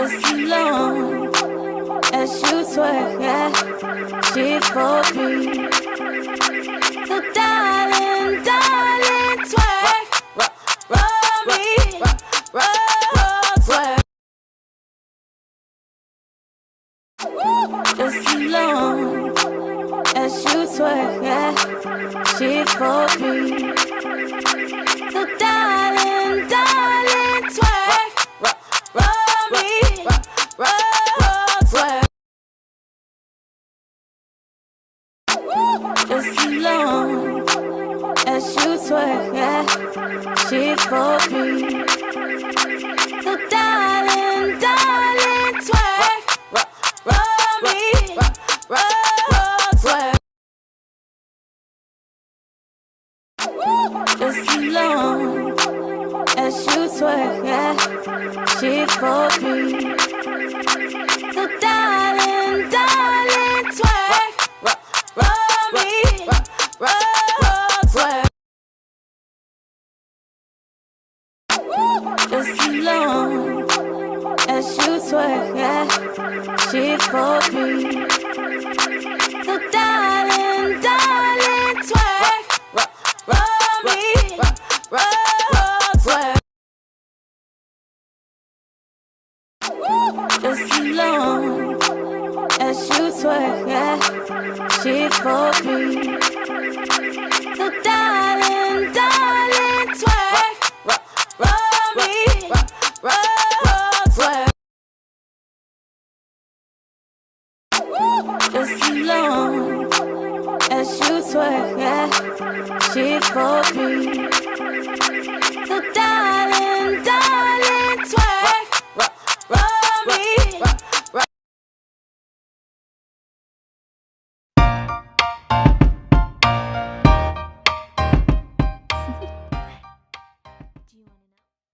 just as long as you twerk, yeah, she for me. So darling, darling, twerk for me, twerk. Just as long as you twerk, yeah, she for me. So darling, darling, twerk for me, twerk. Just as long as you twerk, yeah, she for me. So darling, darling, twerk for me, twerk. Just as long as you twerk, yeah, she for me. So darling, darling, twerk for me, twerk. Just as long as you twerk, yeah, she for me. So darling, darling, twerk for me, twerk. Just as long as you twerk, yeah, she for me. So darling, darling, twerk for me,